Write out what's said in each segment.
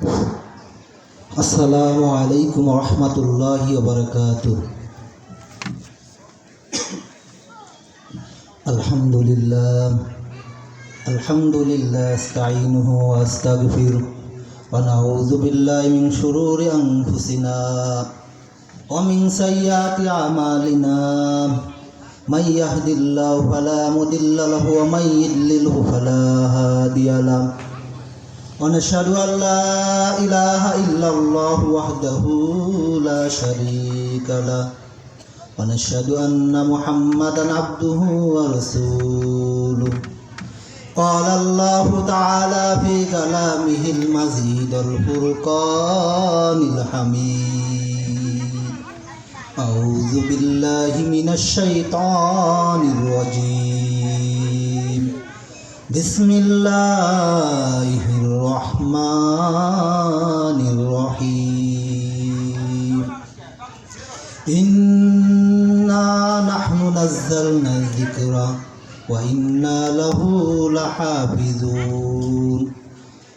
আসসালামু আলাইকুম রহমতুল্লাহি ওয়া বারাকাতুহু। আলহামদুলিল্লাহ আস্তাঈনুহু ওয়া আস্তাগফিরুহু ওয়া নাউযু বিল্লাহি মিন শুরুরি আনফুসিনা ওয়া মিন সাইয়্যাতি আমালিনা। মান ইয়াহদিল্লাহু ফালা মুদিল্লা লাহু ওয়া মান ইদ্লিলহু ফালা হাদিয়া লাহু। ونشهد أن لا إله إلا الله وحده لا شريك له ونشهد أن محمدا عبده ورسوله. قال الله تعالى في كلامه المجيد الفرقان الحميد: أعوذ بالله من الشيطان الرجيم. بسم الله الرحمن الرحيم. إنا نحن نزلنا الذكر وإنا له لحافظون.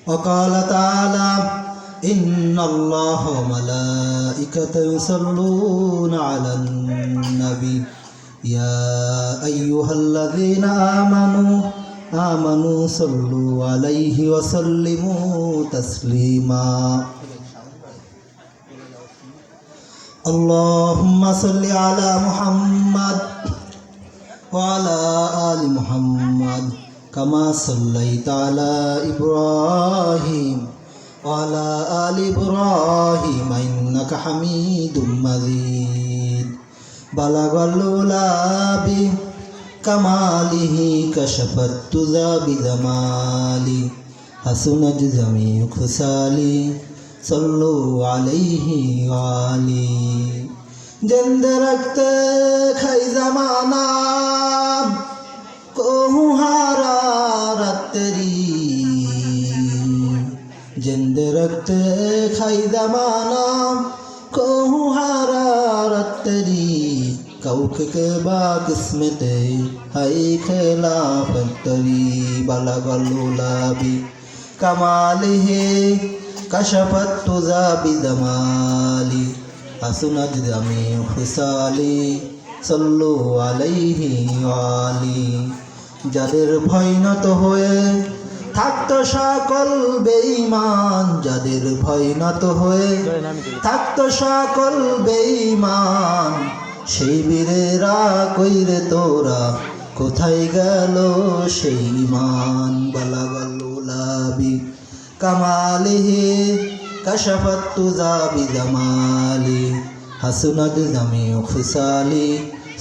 وقال تعالى: إن الله وملائكته يصلون على النبي يا أيها الذين آمنوا صلوا عليه وسلموا تسليما. اللهم صل على محمد وعلى آل محمد كما صليت على إبراهيم وعلى آل إبراهيم إنك حميد مجيد. بلغ العلا كماله كشف التذى بجمالي حسنت جميع خصالي صلوا عليه وآله. जिंदे रखते खाई जमाना कहूँ हरारत तेरी, जिंदे रखते खाई जमाना कहूँ हरारत तेरी. कौख के बाद किस्मत है खिलाफत तेरी. बलगल उलाबी कमालिही कशफत तुज़ा बिजमाली हसनत जमीउ खुसाली सल्लु अलैहि वाली. যাদের ভয় নত হয়ে থাকতো সকল বেঈমান, যাদের ভয় নত হয়ে থাকতো সকল বেঈমান, সেই বীরেরা কইরে তোরা কোথায় গেল সেই ঈমান. বালাগাল উলাবি কামালিহি কাশাফাত তুযা বিজামালি হাসনাত জামিউ খুসালি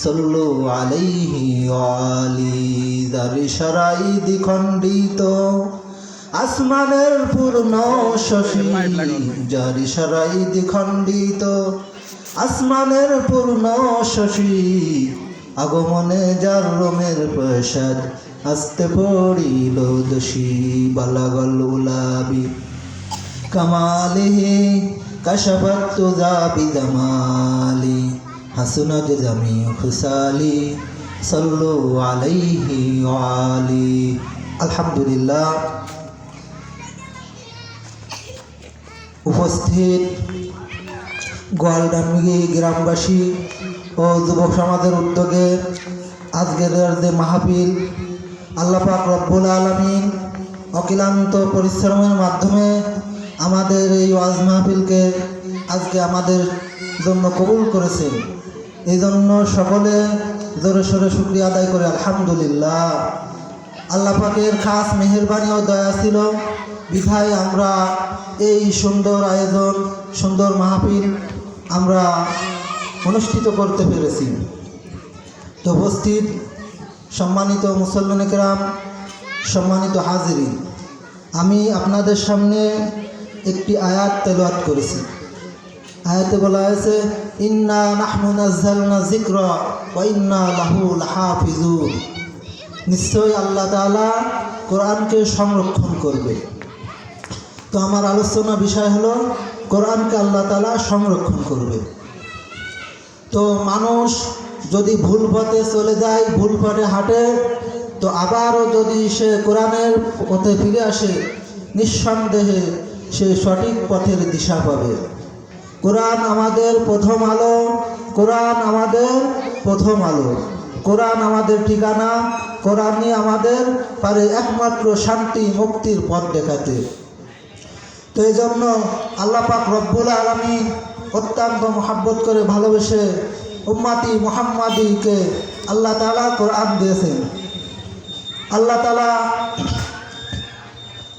সল্লু আলাইহি ওয়ালি. দারি সারাই দ্বিখণ্ডিত আসমানের পূর্ণ শশী, জারি সারাই দ্বিখণ্ডিত আসমানের পূর্ণ শশী. আগমনে যার রোমের প্রসাদ আসতে পড়িল দোষী. বালাগল উলাবি কামালিহি কাশাফাত তুযা বিজামালি হাসনাত জামিউ খুসালি সল্লু আলাইহি ওয়ালি. আলহামদুলিল্লাহ। উপস্থিত গোয়ালডাঙ্গি গ্রামবাসী ও যুবক সমাজের উদ্যোগে আজকের যে মাহফিল, আল্লাহ পাক রব্বুল আলামিন অক্লান্ত পরিশ্রমের মাধ্যমে আমাদের এই ওয়াজ মাহফিলকে আজকে আমাদের জন্য কবুল করেছেন। এই জন্য সকলে জোরে সোরে শুকরিয়া আদায় করে আলহামদুলিল্লাহ। আল্লাহ পাকের খাস মেহেরবানি ও দয়া ছিল বিধায় আমরা এই সুন্দর আয়োজন, সুন্দর মাহফিল আমরা অনুষ্ঠিত করতে পেরেছি। তো উপস্থিত সম্মানিত মুসল্লিনে কেরাম, সম্মানিত হাজিরিন, আমি আপনাদের সামনে একটি আয়াত তেলাওয়াত করেছি। আয়াতে বলা হয়েছে, ইন্না নাহনু নাযালনা যিকরা ওয়া ইন্না লাহু লাহাফিজুন। নিশ্চয়ই আল্লাহ তাআলা কোরআনকে সংরক্ষণ করবে। তো আমার আলোচনা বিষয় হলো কোরআনকে আল্লাহ তাআলা সংরক্ষণ করবে। তো মানুষ যদি ভুল পথে চলে যায়, ভুল পথে হাঁটে, তো আবারও যদি সে কোরআনের পথে ফিরে আসে, নিঃসন্দেহে সে সঠিক পথের দিশা পাবে। কোরআন আমাদের প্রথম আলো, কোরআন আমাদের প্রথম আলো, কোরআন আমাদের ঠিকানা, কোরআনই আমাদের পারে একমাত্র শান্তি মুক্তির পথ দেখাতে। তো এই জন্য আল্লাহ পাক রব্বুল আলামিন অত্যন্ত মহাব্বত করে ভালোবেসে উম্মতি মুহাম্মাদিকে আল্লাহ তাআলা কোরআন দিয়েছেন। আল্লাহ তাআলা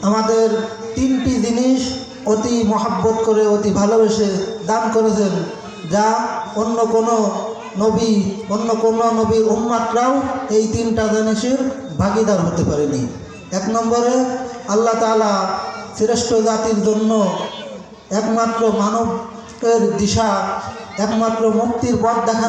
আমাদের তিনটি জিনিস অতি মহাব্বত করে অতি ভালোবেসে দান করেছেন, যা অন্য কোনো নবীর উম্মতরাও এই তিনটা জিনিসের ভাগিদার হতে পারেনি। এক নম্বরে আল্লাহ তাআলা শ্রেষ্ঠ জাতির জন্য একমাত্র মানবের দিশা, একমাত্র মুক্তির পথ দেখা